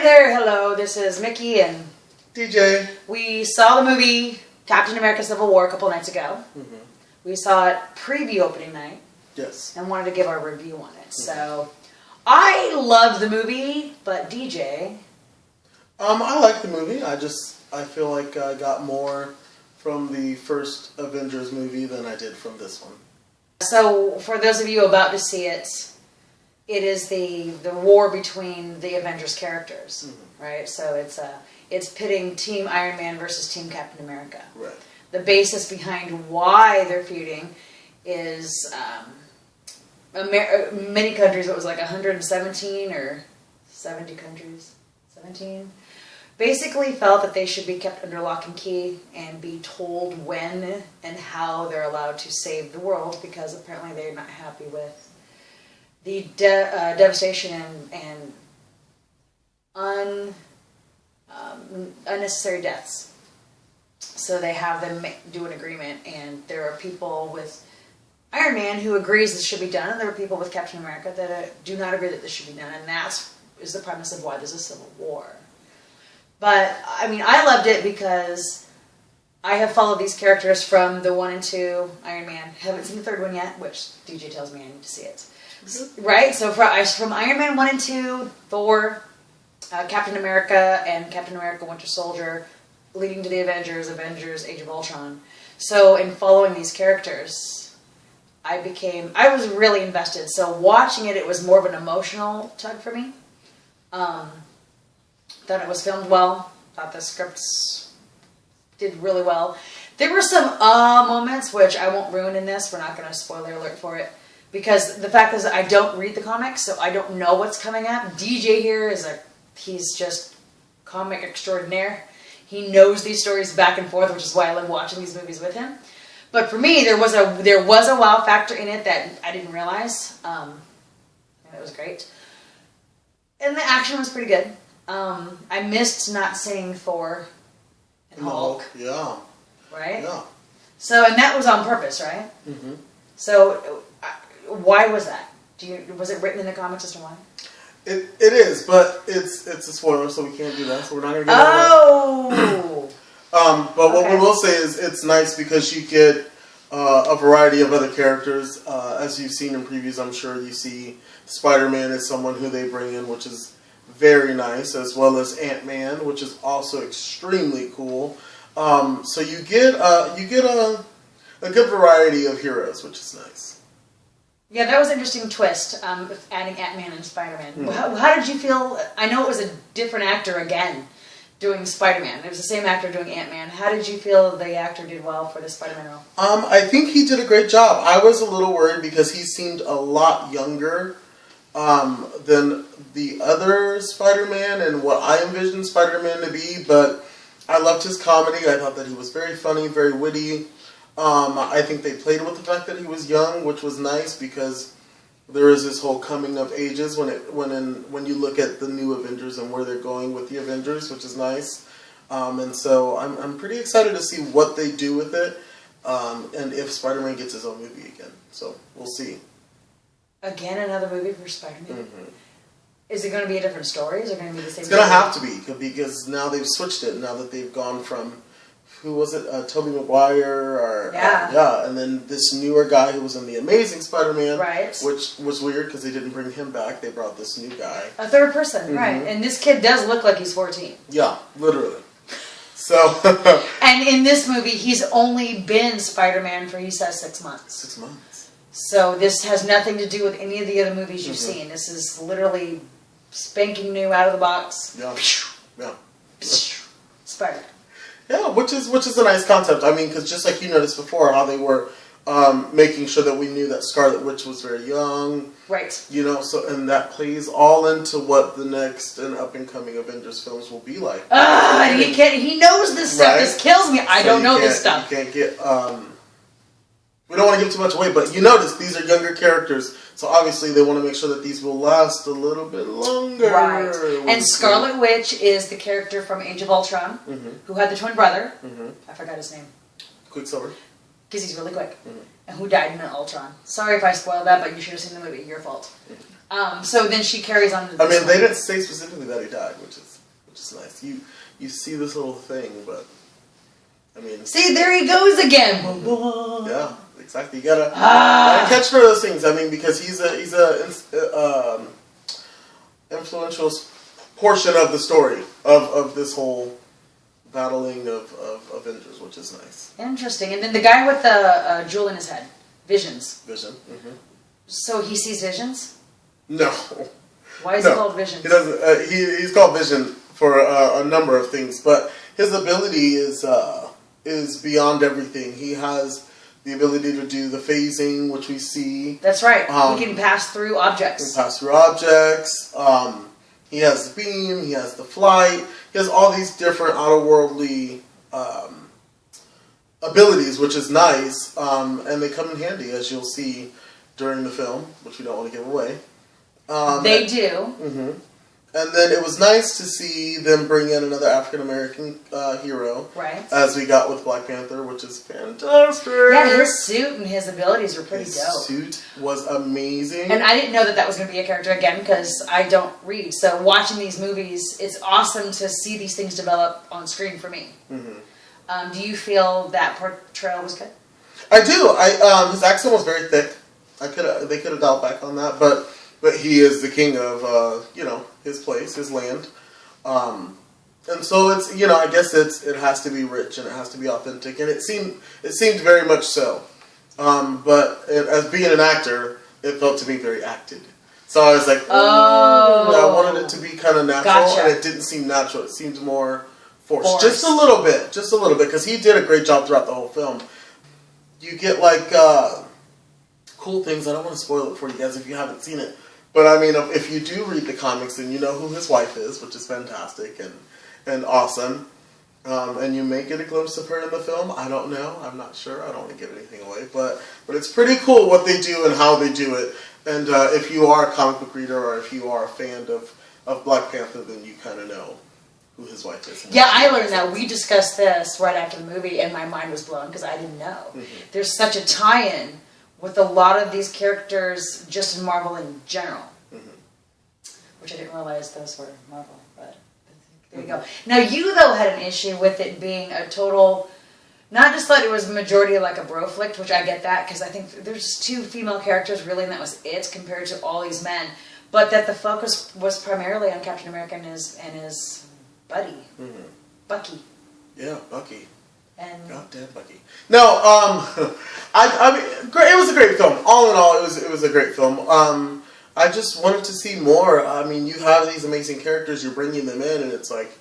there, hello, this is Mickey and DJ. We saw the movie Captain America Civil War a couple nights ago. Mm-hmm. We saw it preview opening night. Yes. And wanted to give our review on it. Mm-hmm. So, I loved the movie, but DJ... I like the movie. I feel like I got more from the first Avengers movie than I did from this one. So, for those of you about to see it, it is the war between the Avengers characters, mm-hmm. right? So it's pitting Team Iron Man versus Team Captain America. Right. The basis behind why they're feuding is many countries. It was like 117 or 70 countries, 17. Basically felt that they should be kept under lock and key and be told when and how they're allowed to save the world, because apparently they're not happy with the devastation and unnecessary deaths. So they have them do an agreement, and there are people with Iron Man who agrees this should be done, and there are people with Captain America that do not agree that this should be done, and that is the premise of why there's a civil war. But, I mean, I loved it because I have followed these characters from the 1 and 2 Iron Man. Haven't seen the third one yet, which DJ tells me I need to see it. Right? So from Iron Man 1 and 2, Thor, Captain America, and Captain America Winter Soldier, leading to the Avengers, Age of Ultron. So in following these characters, I was really invested. So watching it, it was more of an emotional tug for me. Thought it was filmed well. Thought the scripts did really well. There were some moments, which I won't ruin in this. We're not going to spoiler alert for it. Because the fact is that I don't read the comics, so I don't know what's coming up. DJ here he's just comic extraordinaire. He knows these stories back and forth, which is why I love watching these movies with him. But for me, there was a wow factor in it that I didn't realize. And it was great. And the action was pretty good. I missed not seeing Thor and Hulk. Yeah. Right? Yeah. So, and that was on purpose, right? Mm-hmm. So, why was that? Was it written in the comics as to why? It is, but it's a spoiler, so we can't do that. So we're not going to get into that. But what we will say is it's nice because you get a variety of other characters. As you've seen in previews, I'm sure you see Spider-Man as someone who they bring in, which is very nice, as well as Ant-Man, which is also extremely cool. So you get a good variety of heroes, which is nice. Yeah, that was an interesting twist, with adding Ant-Man and Spider-Man. Mm-hmm. How did you feel? I know it was a different actor again doing Spider-Man. It was the same actor doing Ant-Man. How did you feel the actor did well for the Spider-Man role? I think he did a great job. I was a little worried because he seemed a lot younger than the other Spider-Man and what I envisioned Spider-Man to be, but I loved his comedy. I thought that he was very funny, very witty. I think they played with the fact that he was young, which was nice because there is this whole coming of ages when you look at the new Avengers and where they're going with the Avengers, which is nice. And so I'm pretty excited to see what they do with it, and if Spider-Man gets his own movie again. So we'll see. Again, another movie for Spider-Man? Mm-hmm. Is it going to be a different story? Is it going to be the same? It's going to have to be, because now they've switched it. Now that they've gone from, who was it, Tobey Maguire? Yeah, and then this newer guy who was in The Amazing Spider-Man. Right. Which was weird because they didn't bring him back. They brought this new guy. A third person, mm-hmm. Right. And this kid does look like he's 14. Yeah, literally. So. And in this movie, he's only been Spider-Man for, he says, 6 months. 6 months. So this has nothing to do with any of the other movies you've seen. This is literally spanking new out of the box. Yeah. Yeah. Spider-Man. Yeah, which is a nice concept. I mean, because just like you noticed before, how they were making sure that we knew that Scarlet Witch was very young. Right. You know, and that plays all into what the next and up-and-coming Avengers films will be like. He knows this stuff. Right? This kills me. I don't know this stuff. You can't get... we don't want to give too much away, but you notice these are younger characters, so obviously they want to make sure that these will last a little bit longer. Right. And Scarlet Witch is the character from Age of Ultron, mm-hmm. who had the twin brother. Mm-hmm. I forgot his name. Quicksilver. Because he's really quick. Mm-hmm. And who died in Ultron. Sorry if I spoiled that, but you should have seen the movie. Your fault. Mm-hmm. So then she carries on to this they didn't say specifically that he died, which is... which is nice. You see this little thing, but I mean, see, there he goes again. Yeah, exactly. You gotta catch for those things. I mean, because he's a influential portion of the story of this whole battling of Avengers, which is nice. Interesting. And then the guy with the jewel in his head, Visions. Vision. Mm-hmm. So he sees visions? No. Why is he called Visions? He doesn't. He's called Vision for a number of things, but his ability is beyond everything. He has the ability to do the phasing, which we see. That's right. He can pass through objects. He can pass through objects. He has the beam. He has the flight. He has all these different outer-worldly abilities, which is nice, and they come in handy, as you'll see during the film, which we don't want to give away. They do. Mm-hmm. And then it was nice to see them bring in another African-American hero. Right. As we got with Black Panther, which is fantastic. Yeah, his suit and his abilities were pretty dope. His suit was amazing. And I didn't know that was going to be a character, again, because I don't read. So watching these movies, it's awesome to see these things develop on screen for me. Mm-hmm. Do you feel that portrayal was good? I do. His accent was very thick. They could have dialed back on that, but he is the king of his place, his land, and so it's I guess it has to be rich and it has to be authentic, and it seemed very much so. But as being an actor, it felt to me very acted. So I was like, I wanted it to be kind of natural, and it didn't seem natural. It seemed more forced. Just a little bit, because he did a great job throughout the whole film. You get like cool things. I don't want to spoil it for you guys if you haven't seen it. But I mean, if you do read the comics, then you know who his wife is, which is fantastic and awesome. And you may get a glimpse of her in the film. I don't know. I'm not sure. I don't want to give anything away. But it's pretty cool what they do and how they do it. And if you are a comic book reader or if you are a fan of Black Panther, then you kind of know who his wife is. Yeah, I learned that. We discussed this right after the movie, and my mind was blown because I didn't know. Mm-hmm. There's such a tie-in with a lot of these characters just in Marvel in general. Mm-hmm. Which I didn't realize those were Marvel, but there you go. Now, you, though, had an issue with it being a total, not just that it was majority like a bro flick, which I get that, because I think there's 2 female characters, really, and that was it, compared to all these men, but that the focus was primarily on Captain America and his buddy, Bucky. Yeah, Bucky. And goddamn Bucky. No, I mean, great. It was a great film. All in all, it was a great film. I just wanted to see more. I mean, you have these amazing characters. You're bringing them in, and it's like,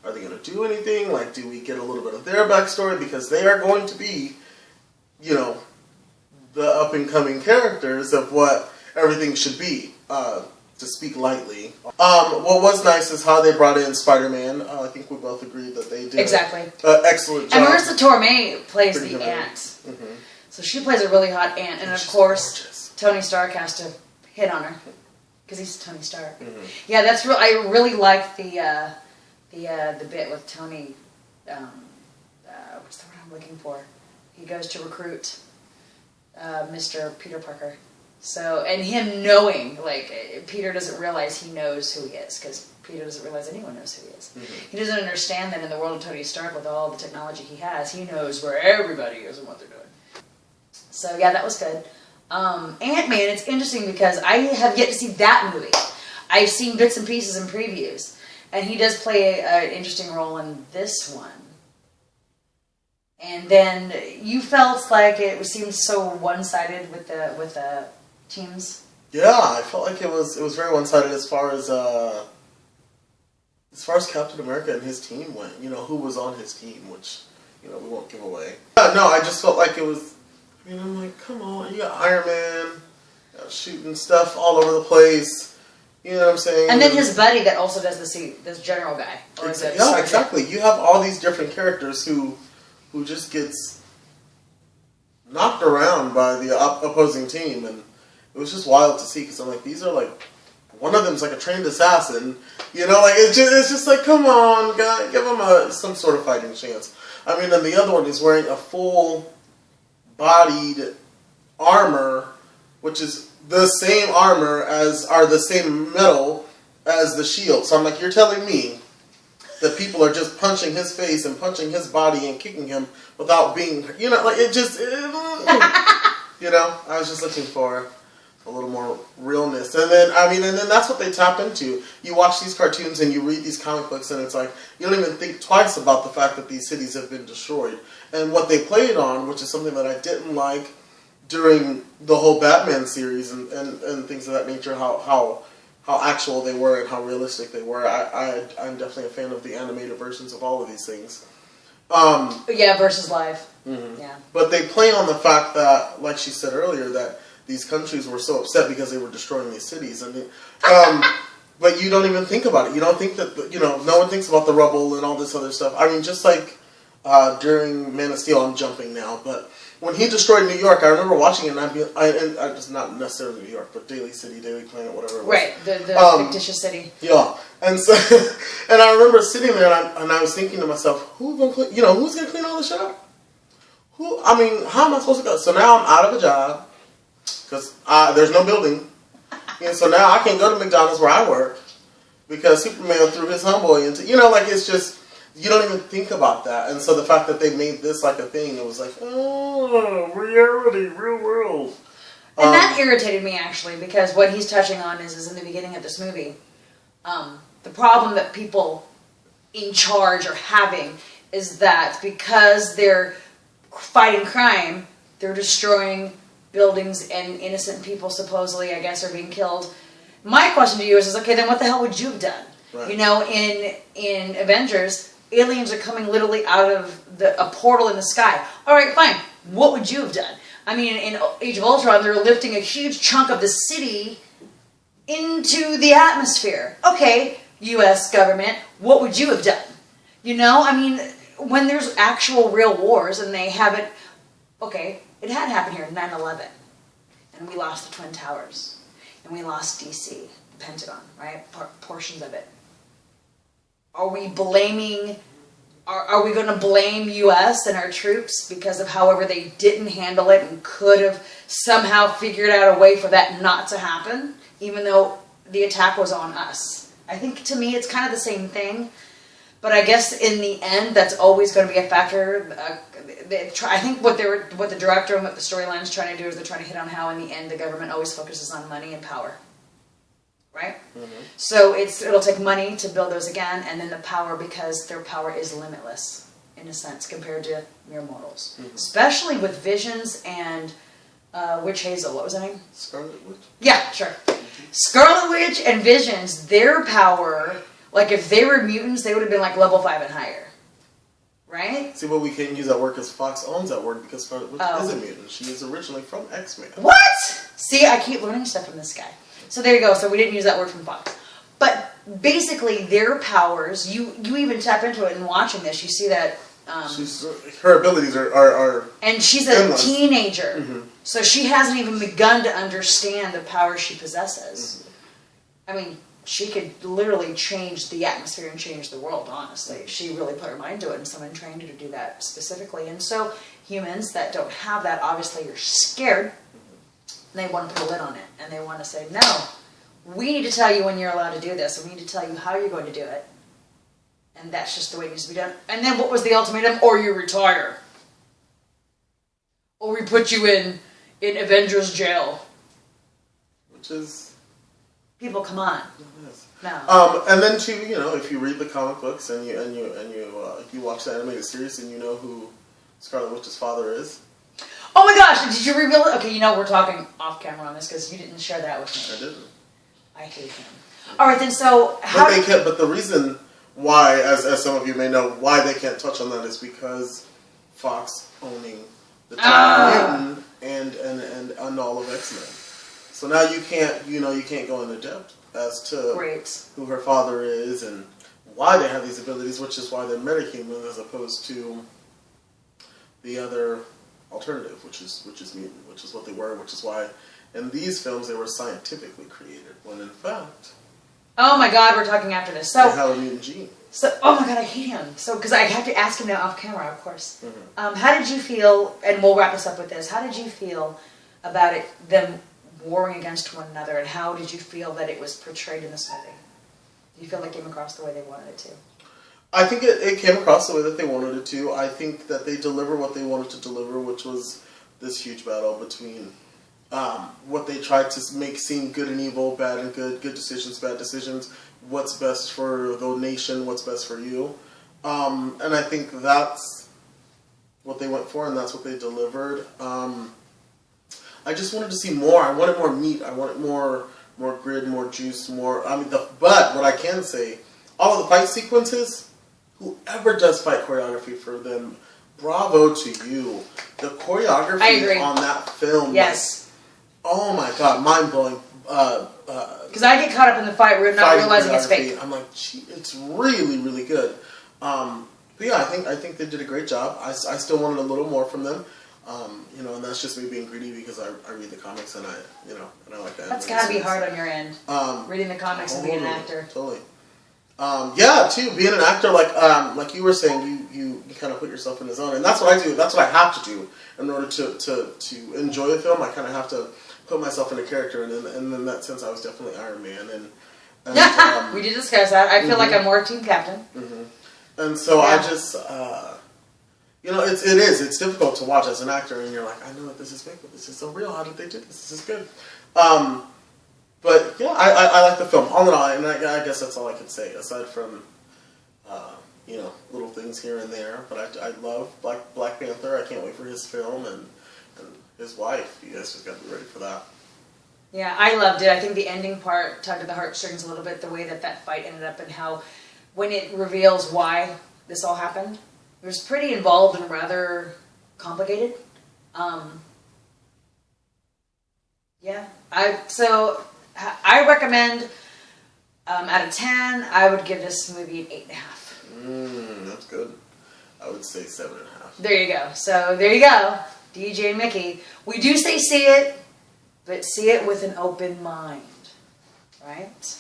are they going to do anything? Like, do we get a little bit of their backstory because they are going to be, the up and coming characters of what everything should be. To speak lightly. What was nice is how they brought in Spider-Man. I think we both agreed that they did exactly excellent job. And Marissa Tomei plays the aunt. Mm-hmm. So she plays a really hot aunt, and of course, gorgeous. Tony Stark has to hit on her because he's Tony Stark. Mm-hmm. Yeah, that's real. I really like the bit with Tony. What's the word I'm looking for? He goes to recruit Mr. Peter Parker. So, and him knowing, like, Peter doesn't realize he knows who he is, because Peter doesn't realize anyone knows who he is. Mm-hmm. He doesn't understand that in the world of Tony Stark, with all the technology he has, he knows where everybody is and what they're doing. So, yeah, that was good. Ant-Man, it's interesting because I have yet to see that movie. I've seen bits and pieces and previews, and he does play an interesting role in this one. And then you felt like it seemed so one-sided with the teams. Yeah, I felt like it was very one-sided as far as Captain America and his team went. Who was on his team, which we won't give away. No, I just felt like it was. I'm like, come on, you got Iron Man shooting stuff all over the place. You know what I'm saying? And then his buddy that also does this general guy. Exactly. You have all these different characters who just gets knocked around by the opposing team, and it was just wild to see because I'm like, these are like, one of them's like a trained assassin, like it's just like, come on, guy, give him some sort of fighting chance. I mean, and the other one is wearing a full-bodied armor, which is the same armor the same metal as the shield. So I'm like, you're telling me that people are just punching his face and punching his body and kicking him without being, like it just, I was just looking for a little more realness. And then that's what they tap into. You watch these cartoons and you read these comic books and it's like, you don't even think twice about the fact that these cities have been destroyed. And what they played on, which is something that I didn't like during the whole Batman series and things of that nature, how actual they were and how realistic they were. I'm definitely a fan of the animated versions of all of these things. Versus live. Mm-hmm. Yeah. But they play on the fact that, like she said earlier, that these countries were so upset because they were destroying these cities. But you don't even think about it. You don't think that, no one thinks about the rubble and all this other stuff. I mean, just like during Man of Steel, I'm jumping now, but when he destroyed New York, I remember watching it, and I just not necessarily New York, but Daily City, Daily Planet, whatever it was. Right, the fictitious city. Yeah, and so, and I remember sitting there, and I was thinking to myself, who's gonna clean all this shit up? How am I supposed to go? So now I'm out of a job because there's no building, and so now I can't go to McDonald's where I work because Superman threw his homeboy into, it's just. You don't even think about that. And so the fact that they made this like a thing, it was like, oh, reality, real world. And that irritated me, actually, because what he's touching on is in the beginning of this movie, the problem that people in charge are having is that because they're fighting crime, they're destroying buildings and innocent people supposedly, I guess, are being killed. My question to you is okay, then what the hell would you have done? Right. In Avengers, aliens are coming literally out of a portal in the sky. All right, fine. What would you have done? I mean, in Age of Ultron, they're lifting a huge chunk of the city into the atmosphere. Okay, U.S. government, what would you have done? When there's actual real wars and they haven't... Okay, it had happened here in 9/11. And we lost the Twin Towers. And we lost D.C., the Pentagon, right? Portions of it. Are we blaming... Are we going to blame U.S. and our troops because of however they didn't handle it and could have somehow figured out a way for that not to happen, even though the attack was on us? I think, to me, it's kind of the same thing. But I guess in the end, that's always going to be a factor. I think what the director and what the storyline is trying to do is they're trying to hit on how, in the end, the government always focuses on money and power. Right? Mm-hmm. So it'll take money to build those again, and then the power, because their power is limitless, in a sense, compared to mere mortals. Mm-hmm. Especially with Visions and Witch Hazel. What was her name? Scarlet Witch? Yeah, sure. Mm-hmm. Scarlet Witch and Visions, their power, like if they were mutants, they would have been like level 5 and higher. Right? See, but we can't use that word because Fox owns that word because Scarlet Witch is a mutant. She is originally from X-Men. What? See, I keep learning stuff from this guy. So there you go. So we didn't use that word from Fox. But basically, their powers, you even tap into it in watching this. You see that... her abilities are and she's a teenager. Mm-hmm. So she hasn't even begun to understand the power she possesses. Mm-hmm. She could literally change the atmosphere and change the world, honestly. She really put her mind to it, and someone trained her to do that specifically. And so humans that don't have that, obviously, are scared. They want to put a lid on it, and they want to say, no, we need to tell you when you're allowed to do this, and we need to tell you how you're going to do it. And that's just the way it needs to be done. And then what was the ultimatum? Or you retire. Or we put you in Avengers jail. Which is... People, come on. Yes. No. And then too, if you read the comic books and you watch the animated series and you know who Scarlet Witch's father is. Oh my gosh, did you reveal it? Okay, we're talking off camera on this because you didn't share that with me. I didn't. I hate him. Alright then, so... But the reason why, as some of you may know, why they can't touch on that is because Fox owning the Mutant and all of X-Men. So now you can't go into depth as to who her father is and why they have these abilities, which is why they're metahuman as opposed to the other alternative, which is mutant, which is what they were, which is why in these films they were scientifically created, when in fact... Oh my god, we're talking after this. So, they have a mutant gene. So, oh my god, I hate him. So, because I have to ask him now off camera, of course. Mm-hmm. How did you feel, and we'll wrap this up with this, how did you feel about them warring against one another, and how did you feel that it was portrayed in this movie? Do you feel like it came across the way they wanted it to? I think it came across the way that they wanted it to. I think that they delivered what they wanted to deliver, which was this huge battle between what they tried to make seem good and evil, bad and good, good decisions, bad decisions, what's best for the nation, what's best for you. And I think that's what they went for, and that's what they delivered. I just wanted to see more. I wanted more meat. I wanted more grid, more juice, more. But what I can say, all of the fight sequences, whoever does fight choreography for them, bravo to you. The choreography on that film, yes. Like, oh my god, mind blowing. Because I get caught up in the fight, not realizing it's fake. I'm like, gee, it's really, really good. But yeah, I think they did a great job. I still wanted a little more from them. You know, and that's just me being greedy because I read the comics and I like that. That's gotta be hard on your end. Reading the comics and being an actor. Totally. Yeah, too, being an actor, like you were saying, you kind of put yourself in the zone, and that's what I do. That's what I have to do in order to enjoy a film. I kind of have to put myself in a character, and in that sense, I was definitely Iron Man. And we did discuss that. I feel like I'm more team captain. And so I just, you know, it's difficult to watch as an actor, and you're like, I know that this is fake, but this is so real. How did they do this? This is good. But yeah, I like the film all in all, and I guess that's all I could say aside from you know, little things here and there. But I love Black Panther. I can't wait for his film and his wife. You guys just got to be ready for that. Yeah, I loved it. I think the ending part tugged at the heartstrings a little bit. The way that fight ended up and how when it reveals why this all happened, it was pretty involved and rather complicated. Yeah, I recommend, out of 10, I would give this movie an 8.5. That's good. I would say 7.5. There you go. So, there you go. DJ and Myki. We do say see it, but see it with an open mind. Right?